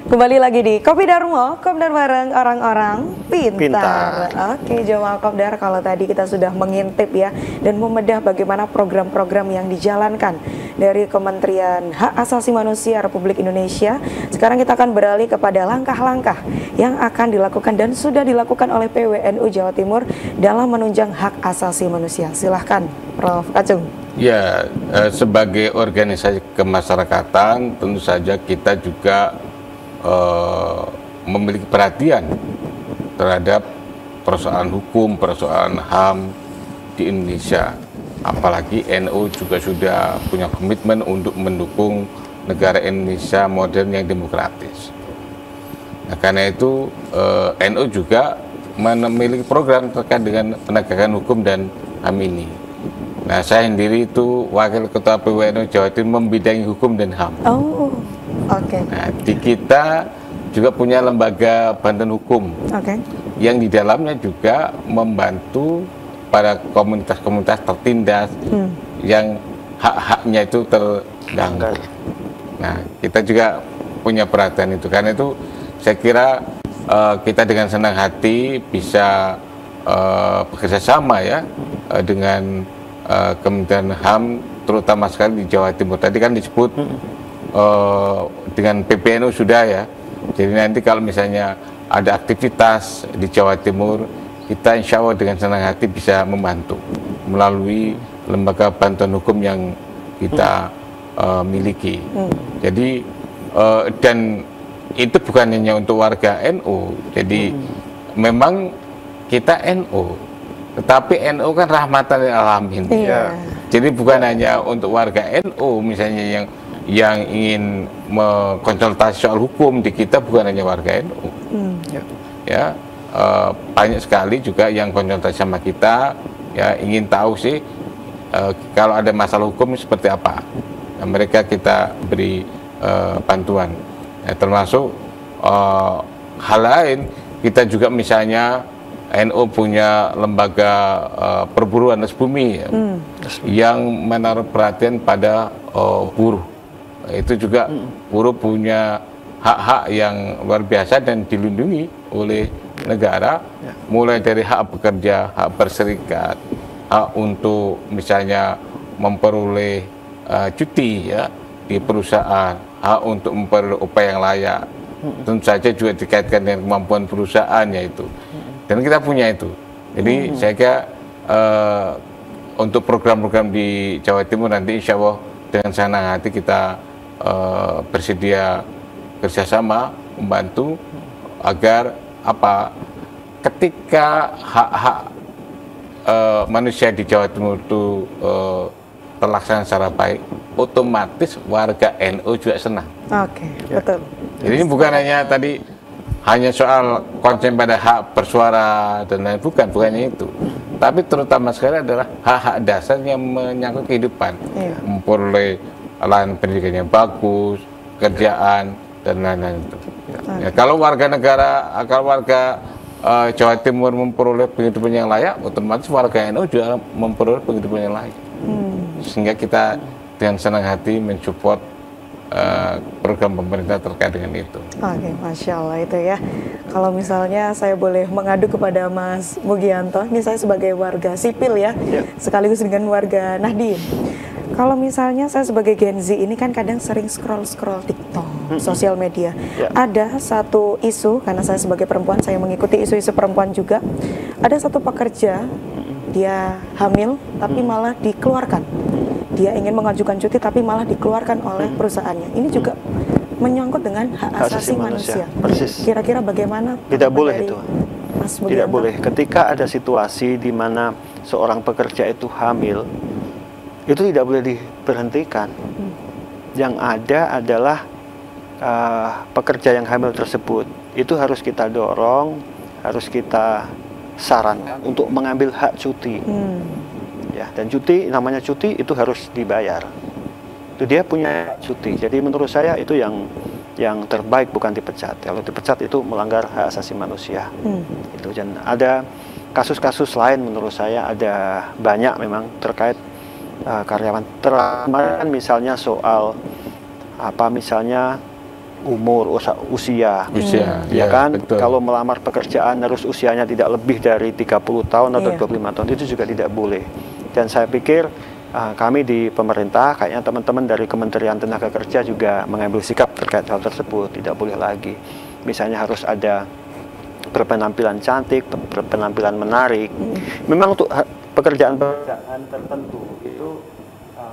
Kembali lagi di Kopi Darmo, Kopdar bareng orang-orang pintar. Oke, Jamaah Kopdar, kalau tadi kita sudah mengintip ya dan membedah bagaimana program-program yang dijalankan dari Kementerian Hak Asasi Manusia Republik Indonesia. Sekarang kita akan beralih kepada langkah-langkah yang akan dilakukan dan sudah dilakukan oleh PWNU Jawa Timur dalam menunjang hak asasi manusia. Silahkan, Prof. Kacung. Ya, sebagai organisasi kemasyarakatan tentu saja kita juga memiliki perhatian terhadap persoalan hukum, persoalan HAM di Indonesia. Apalagi NU juga sudah punya komitmen untuk mendukung negara Indonesia modern yang demokratis. Nah, karena itu NU juga memiliki program terkait dengan penegakan hukum dan HAM ini. Nah, saya sendiri itu Wakil Ketua PWNU Jawa Timur membidangi hukum dan HAM. Oh, oke. Nah, di kita juga punya lembaga bantuan hukum, yang di dalamnya juga membantu pada komunitas-komunitas tertindas yang hak-haknya itu terganggu. Nah, kita juga punya perhatian itu. Karena itu saya kira kita dengan senang hati bisa bekerja sama ya dengan Kementerian HAM, terutama sekali di Jawa Timur. Tadi kan disebut dengan PPNU sudah ya. Jadi nanti kalau misalnya ada aktivitas di Jawa Timur, kita insya Allah dengan senang hati bisa membantu melalui lembaga bantuan hukum yang kita miliki. Jadi dan itu bukan hanya untuk warga NU. Jadi memang kita NU, tetapi NU kan rahmatan lil alamin. Jadi bukan hanya untuk warga NU, misalnya yang ingin mengkonsultasi soal hukum di kita bukan hanya warga NU. Banyak sekali juga yang konsultasi sama kita, ya ingin tahu sih kalau ada masalah hukum seperti apa. Nah, mereka kita beri bantuan. Ya, termasuk hal lain, kita juga misalnya NU punya lembaga perburuan atas bumi yang menaruh perhatian pada buruh. Itu juga buruh punya hak-hak yang luar biasa dan dilindungi oleh negara, mulai dari hak bekerja, hak berserikat, hak untuk misalnya memperoleh cuti ya di perusahaan, hak untuk memperoleh upah yang layak. Tentu saja juga dikaitkan dengan kemampuan perusahaannya itu. Dan kita punya itu. Jadi saya kira untuk program-program di Jawa Timur nanti insya Allah dengan senang hati kita bersedia kerjasama membantu agar ketika hak-hak manusia di Jawa Timur itu terlaksana secara baik, otomatis warga NU juga senang. Oke, betul. Jadi ini bukan hanya hanya soal konsen pada hak bersuara dan lain, bukannya itu. Tapi terutama sekali adalah hak-hak dasar yang menyangkut kehidupan, memperoleh lahan pendidikan yang bagus, kerjaan dan lain-lain itu. Ya, kalau warga Jawa Timur memperoleh penghidupan yang layak, otomatis warga NU juga memperoleh penghidupan yang layak. Sehingga kita dengan senang hati mensupport program pemerintah terkait dengan itu. Oke, Masya Allah itu ya. Kalau misalnya saya boleh mengadu kepada Mas Mugianto, ini saya sebagai warga sipil ya, sekaligus dengan warga Nahdien. Kalau misalnya saya sebagai Gen Z ini kan kadang sering scroll TikTok, sosial media. Ada satu isu, karena saya sebagai perempuan, saya mengikuti isu-isu perempuan juga. Ada satu pekerja, dia hamil, tapi malah dikeluarkan. Dia ingin mengajukan cuti tapi malah dikeluarkan oleh perusahaannya. Ini juga menyangkut dengan hak asasi manusia. Persis. Kira-kira bagaimana? Tidak boleh itu. Mas Tidak boleh. Ketika ada situasi di mana seorang pekerja itu hamil, itu tidak boleh diberhentikan. Yang ada adalah pekerja yang hamil tersebut itu harus kita dorong, harus kita sarankan untuk mengambil hak cuti. Ya, dan cuti, namanya cuti itu harus dibayar. Itu dia punya cuti. Jadi menurut saya itu yang terbaik, bukan dipecat. Kalau dipecat itu melanggar hak asasi manusia. Itu. Dan ada kasus-kasus lain menurut saya ada banyak memang terkait karyawan. Kemarin misalnya soal misalnya umur, usia. Ya kan, betul. Kalau melamar pekerjaan harus usianya tidak lebih dari 30 tahun atau 25 tahun, itu juga tidak boleh. Dan saya pikir kami di pemerintah, kayaknya teman-teman dari Kementerian Tenaga Kerja juga mengambil sikap terkait hal tersebut. Tidak boleh lagi. Misalnya harus ada berpenampilan cantik, berpenampilan menarik. Memang untuk pekerjaan-pekerjaan tertentu itu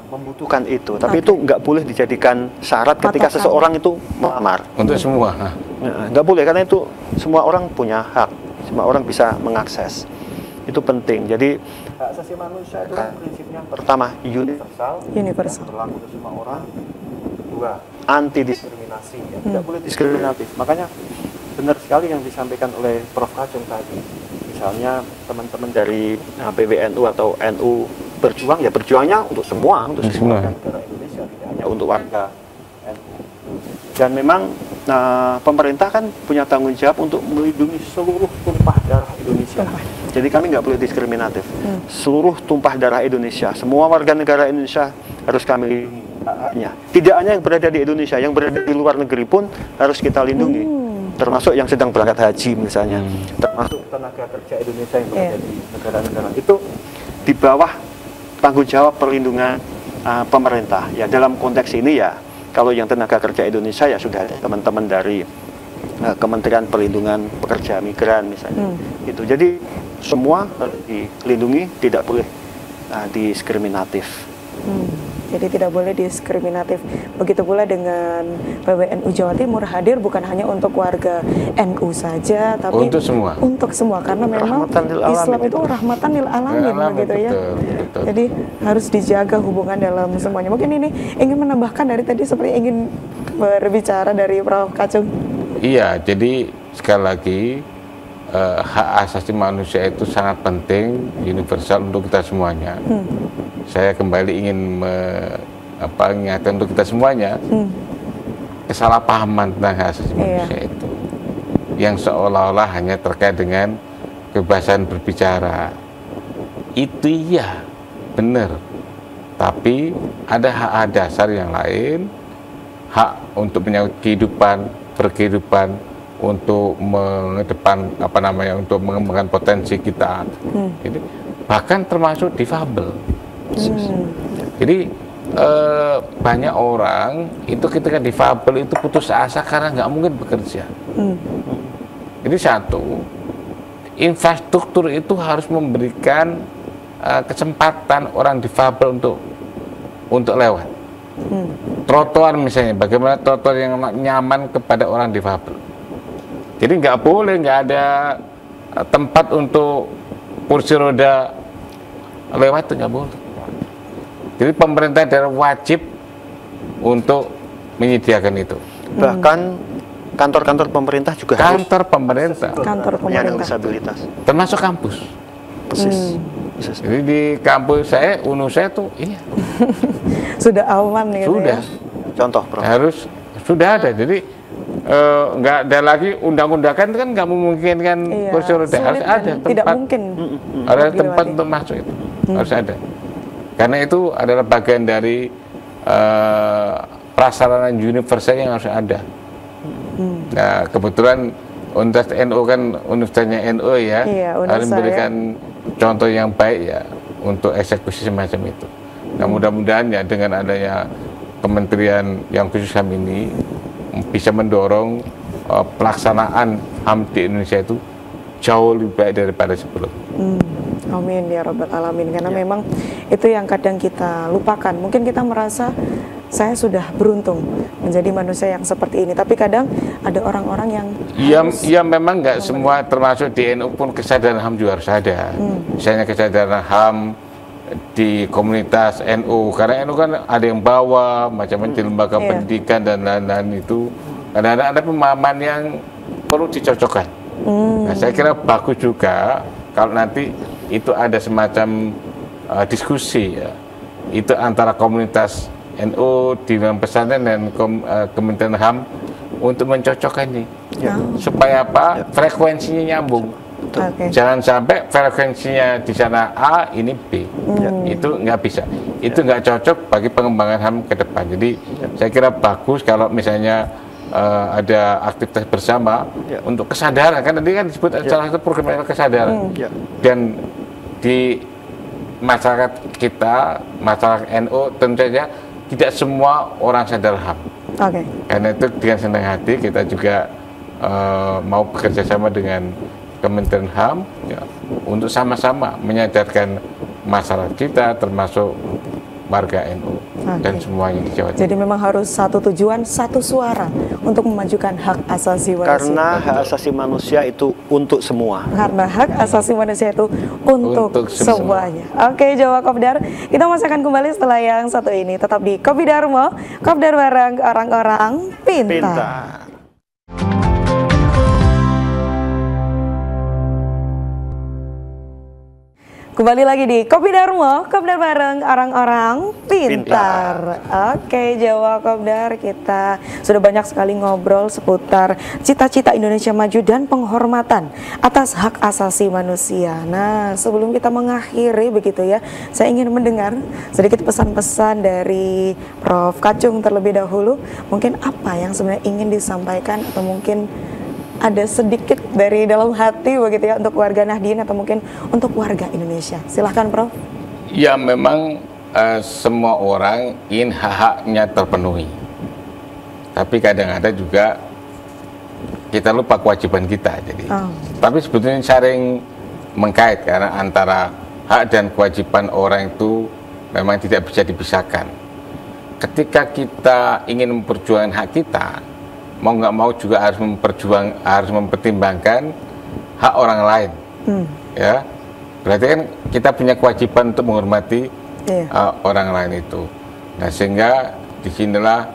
membutuhkan itu. Tapi itu nggak boleh dijadikan syarat ketika seseorang itu melamar. Untuk semua? Nggak boleh, karena itu semua orang punya hak. Semua orang bisa mengakses. Itu penting. Jadi hak asasi manusia itu prinsipnya pertama universal, berlaku untuk semua orang. Dua, anti diskriminasi, tidak boleh diskriminatif. Makanya benar sekali yang disampaikan oleh Prof. Kacung tadi. Misalnya teman-teman dari PBNU atau NU berjuang, ya berjuangnya untuk semua, untuk semua negara Indonesia, tidak hanya untuk warga NU. Dan memang pemerintah kan punya tanggung jawab untuk melindungi seluruh tumpah darah Indonesia. Jadi kami nggak boleh diskriminatif. Seluruh tumpah darah Indonesia, semua warga negara Indonesia harus kami lindungi haknya. Tidak hanya yang berada di Indonesia, yang berada di luar negeri pun harus kita lindungi. Termasuk yang sedang berangkat haji misalnya, termasuk tenaga kerja Indonesia yang berada di negara-negara itu di bawah tanggung jawab perlindungan pemerintah. Ya dalam konteks ini ya, kalau yang tenaga kerja Indonesia ya sudah ada teman-teman dari Kementerian Perlindungan Pekerja Migran misalnya. Gitu. Jadi semua harus dilindungi, tidak boleh diskriminatif. Jadi tidak boleh diskriminatif. Begitu pula dengan PBNU Jawa Timur hadir bukan hanya untuk warga NU saja, tapi untuk semua. Untuk semua, karena memang Islam itu rahmatan lil alamin, begitu ya. Betul. Jadi harus dijaga hubungan dalam semuanya. Mungkin ini ingin menambahkan dari tadi seperti ingin berbicara dari Prof. Kacung. Iya, jadi sekali lagi hak asasi manusia itu sangat penting, universal untuk kita semuanya. Saya kembali ingin mengingatkan untuk kita semuanya, kesalahpahaman tentang hak asasi manusia itu, yang seolah-olah hanya terkait dengan kebebasan berbicara. Itu iya, benar. Tapi ada hak dasar yang lain, hak untuk menyangkut kehidupan, berkehidupan, untuk mengedepan untuk mengembangkan potensi kita. Ini bahkan termasuk difabel. Jadi banyak orang itu ketika difabel itu putus asa karena nggak mungkin bekerja. Jadi satu, infrastruktur itu harus memberikan kesempatan orang difabel untuk lewat. Trotoar misalnya, bagaimana trotoar yang nyaman kepada orang difabel. Jadi nggak boleh nggak ada tempat untuk kursi roda lewat, itu nggak boleh. Jadi pemerintah daerah wajib untuk menyediakan itu. Bahkan kantor-kantor pemerintah juga Kantor pemerintah, Kantor penyandang pemerintah. disabilitas. termasuk kampus. Persis. Persis. Jadi di kampus saya, UNU saya tuh, iya, Sudah aman gitu sudah, ya. Contoh, Prof. harus sudah ada. Jadi nggak ada lagi undang-undang kan nggak memungkinkan Iya, kursi roda, sulit harus kan? ada Tidak tempat, mungkin. ada dilewati. tempat untuk masuk itu, harus ada. Karena itu adalah bagian dari prasarana universal yang harus ada. Nah, kebetulan Universitas NU kan universitasnya NU ya, Iya, harus Unesa, memberikan contoh yang baik ya untuk eksekusi semacam itu. Nah, mudah-mudahan ya dengan adanya kementerian yang khusus HAM ini bisa mendorong pelaksanaan HAM di Indonesia itu jauh lebih baik daripada sebelumnya. Amin ya Rabbal Alamin. Karena memang itu yang kadang kita lupakan. Mungkin kita merasa saya sudah beruntung menjadi manusia yang seperti ini. Tapi kadang ada orang-orang yang Ya memang nggak semua, termasuk di NU pun kesadaran HAM juga harus ada. Misalnya kesadaran HAM di komunitas NU, karena NU kan ada yang bawa macam-macam di lembaga pendidikan dan lain-lain itu. Kadang-kadang ada pemahaman yang perlu dicocokkan. Nah, saya kira bagus juga kalau nanti itu ada semacam diskusi ya, itu antara komunitas NU di dalam pesantren dan Kementerian HAM untuk mencocokkan ini, supaya apa? Frekuensinya nyambung. Oke. Jangan sampai frekuensinya di sana A, ini B. Itu nggak bisa. Itu nggak cocok bagi pengembangan HAM ke depan. Jadi saya kira bagus kalau misalnya ada aktivitas bersama untuk kesadaran. Kan tadi kan disebut salah satu program kesadaran. Dan di masyarakat kita, masyarakat NU tentu saja tidak semua orang sadar HAM. Oke. Karena itu dengan senang hati kita juga mau bekerja sama dengan Kementerian HAM ya, untuk sama-sama menyadarkan masyarakat kita, termasuk warga NU dan semuanya di Jawa Timur. Jadi memang harus satu tujuan, satu suara untuk memajukan hak asasi manusia. Karena hak asasi manusia itu untuk semua. Karena hak asasi manusia itu untuk semuanya. Oke, Jawa Kopdar, kita masih akan kembali setelah yang satu ini. Tetap di Kopi Darmo, Kopdar bareng orang-orang pintar. Kembali lagi di Kopi Darmo, Kopdar bareng orang-orang pintar. Oke, Jawa Kopdar, kita sudah banyak sekali ngobrol seputar cita-cita Indonesia maju dan penghormatan atas hak asasi manusia. Nah, sebelum kita mengakhiri begitu ya, saya ingin mendengar sedikit pesan-pesan dari Prof. Kacung terlebih dahulu. Mungkin apa yang sebenarnya ingin disampaikan, atau mungkin ada sedikit dari dalam hati begitu ya untuk warga Nahdien atau mungkin untuk warga Indonesia. Silahkan, Prof. Ya, memang semua orang ingin hak-haknya terpenuhi. Tapi kadang-kadang juga kita lupa kewajiban kita. Jadi, tapi sebetulnya saling mengkait karena antara hak dan kewajiban orang itu memang tidak bisa dipisahkan. Ketika kita ingin memperjuangkan hak kita, mau nggak mau juga harus mempertimbangkan hak orang lain, ya. Berarti kan kita punya kewajiban untuk menghormati orang lain itu. Nah, sehingga disinilah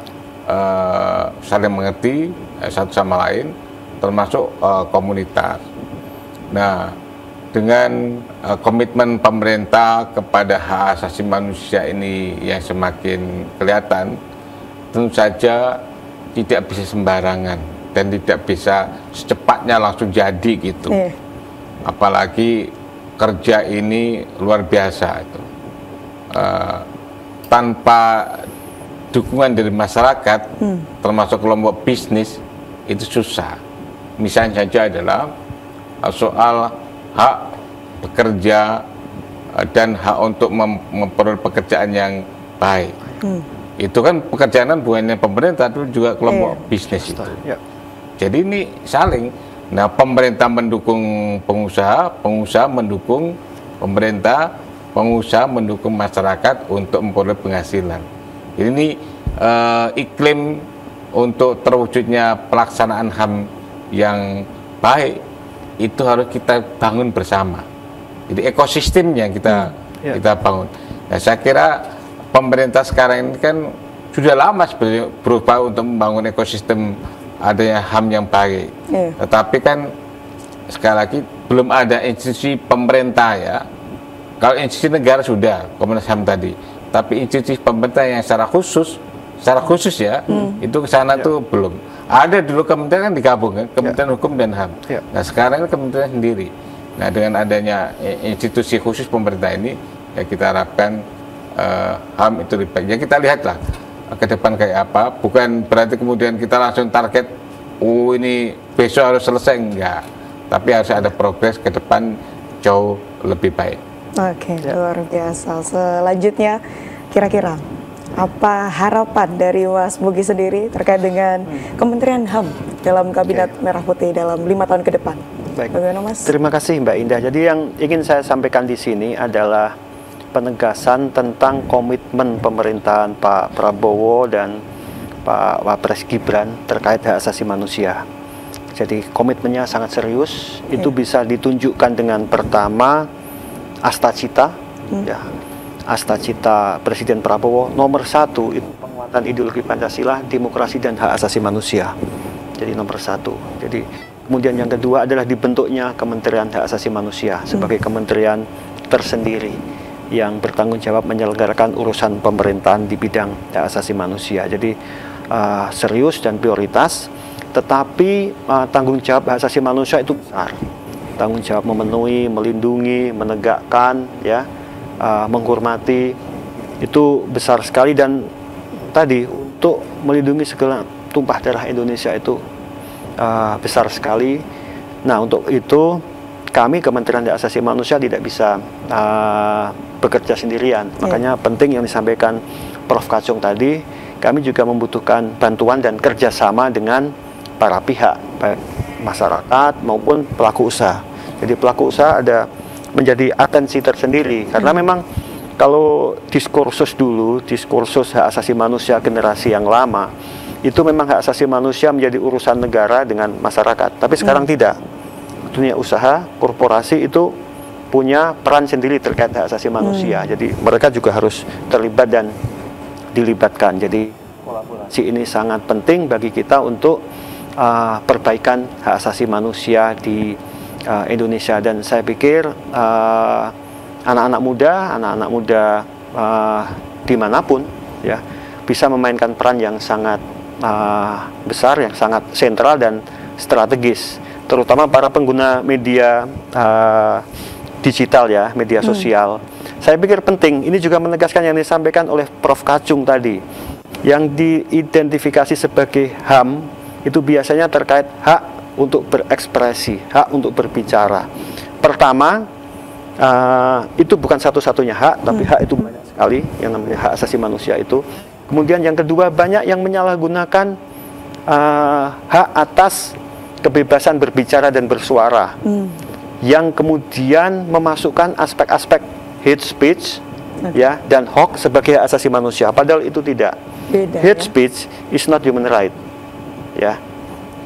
saling mengerti satu sama lain, termasuk komunitas. Nah, dengan komitmen pemerintah kepada hak asasi manusia ini yang semakin kelihatan, tentu saja tidak bisa sembarangan dan tidak bisa secepatnya langsung jadi gitu. Apalagi kerja ini luar biasa itu. Tanpa dukungan dari masyarakat, termasuk kelompok bisnis, itu susah. Misalnya saja adalah soal hak bekerja dan hak untuk memperoleh pekerjaan yang baik. Itu kan pekerjaan bukannya pemerintah, tapi juga kelompok bisnis itu. Jadi ini saling. Nah, pemerintah mendukung pengusaha, pengusaha mendukung pemerintah, pengusaha mendukung masyarakat untuk memperoleh penghasilan. Jadi ini iklim untuk terwujudnya pelaksanaan HAM yang baik itu harus kita bangun bersama. Jadi ekosistem yang kita bangun. Nah, saya kira pemerintah sekarang ini kan sudah lama sebenarnya berubah untuk membangun ekosistem adanya HAM yang baik. Tetapi kan sekali lagi belum ada institusi pemerintah ya. Kalau institusi negara sudah, Komnas HAM tadi. Tapi institusi pemerintah yang secara khusus ya, itu ke sana tuh belum. Ada dulu kementerian kan digabung kan, Kementerian Hukum dan HAM. Nah, sekarang kementerian sendiri. Nah, dengan adanya institusi khusus pemerintah ini, ya kita harapkan HAM itu lebih baik. Ya kita lihatlah ke depan kayak apa. Bukan berarti kemudian kita langsung target, oh ini besok harus selesai, enggak. Tapi harus ada progres ke depan jauh lebih baik. Oke, luar biasa. Selanjutnya, kira-kira apa harapan dari Mas Mugi sendiri terkait dengan Kementerian HAM dalam Kabinet Merah Putih dalam 5 tahun ke depan? Baik. Bagaimana, Mas? Terima kasih Mbak Indah. Jadi yang ingin saya sampaikan di sini adalah penegasan tentang komitmen pemerintahan Pak Prabowo dan Pak Wapres Gibran terkait hak asasi manusia. Jadi komitmennya sangat serius. Itu bisa ditunjukkan dengan pertama Astacita, ya, Astacita Presiden Prabowo nomor 1 itu penguatan ideologi Pancasila, demokrasi dan hak asasi manusia. Jadi nomor 1. Jadi kemudian yang kedua adalah dibentuknya Kementerian Hak Asasi Manusia sebagai kementerian tersendiri yang bertanggung jawab menyelenggarakan urusan pemerintahan di bidang hak asasi manusia. Jadi serius dan prioritas, tetapi tanggung jawab hak asasi manusia itu besar. Tanggung jawab memenuhi, melindungi, menegakkan, ya, menghormati itu besar sekali. Dan tadi untuk melindungi segala tumpah darah Indonesia itu besar sekali. Nah, untuk itu kami Kementerian Hak Asasi Manusia tidak bisa bekerja sendirian. Makanya penting yang disampaikan Prof. Kacung tadi, kami juga membutuhkan bantuan dan kerjasama dengan para pihak, baik masyarakat maupun pelaku usaha. Jadi pelaku usaha ada menjadi atensi tersendiri, karena memang kalau diskursus dulu, diskursus hak asasi manusia generasi yang lama, itu memang hak asasi manusia menjadi urusan negara dengan masyarakat. Tapi sekarang tidak. Dunia usaha, korporasi itu punya peran sendiri terkait hak asasi manusia. Jadi mereka juga harus terlibat dan dilibatkan. Jadi kolaborasi ini sangat penting bagi kita untuk perbaikan hak asasi manusia di Indonesia. Dan saya pikir anak-anak muda dimanapun ya bisa memainkan peran yang sangat besar, yang sangat sentral dan strategis, terutama para pengguna media digital ya, media sosial. Saya pikir penting, ini juga menegaskan yang disampaikan oleh Prof. Kacung tadi, yang diidentifikasi sebagai HAM itu biasanya terkait hak untuk berekspresi, hak untuk berbicara. Pertama, itu bukan satu-satunya hak, tapi hak itu banyak sekali, yang namanya hak asasi manusia itu. Kemudian yang kedua, banyak yang menyalahgunakan hak atas kebebasan berbicara dan bersuara, yang kemudian memasukkan aspek-aspek hate speech ya dan hoax sebagai hak asasi manusia, padahal itu tidak. Beda, hate speech is not human right, ya.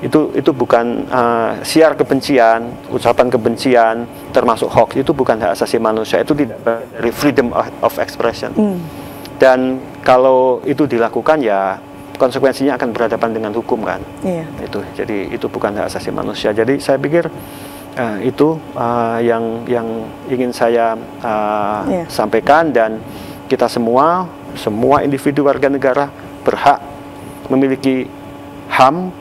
Itu bukan siar kebencian, ucapan kebencian, termasuk hoax, itu bukan hak asasi manusia, itu tidak dari freedom of expression. Dan kalau itu dilakukan ya konsekuensinya akan berhadapan dengan hukum kan. Itu jadi itu bukan hak asasi manusia. Jadi saya pikir itu yang ingin saya sampaikan, dan kita semua individu warga negara berhak memiliki HAM,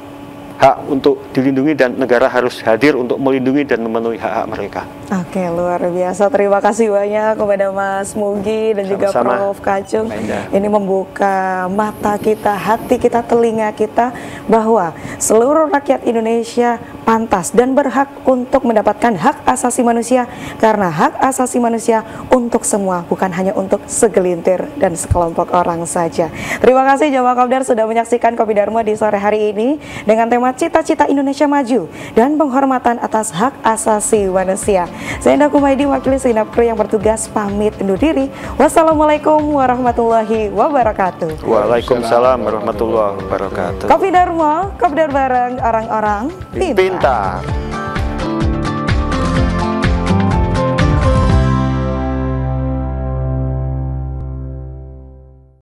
hak untuk dilindungi, dan negara harus hadir untuk melindungi dan memenuhi hak-hak mereka. Oke, luar biasa. Terima kasih banyak kepada Mas Mugi dan juga Prof. Kacung. Ini membuka mata kita, hati kita, telinga kita, bahwa seluruh rakyat Indonesia pantas dan berhak untuk mendapatkan hak asasi manusia, karena hak asasi manusia untuk semua, bukan hanya untuk segelintir dan sekelompok orang saja. Terima kasih jamaah Kopdar sudah menyaksikan Kopi Dharma di sore hari ini dengan tema Cita-Cita Indonesia Maju dan penghormatan atas hak asasi manusia. Saya Indah Kumaydi, wakili segenap kru yang bertugas, pamit undur diri. Wassalamualaikum warahmatullahi wabarakatuh. Waalaikumsalam warahmatullahi wabarakatuh. Kopi Dharma, Kopdar bareng orang-orang pintar.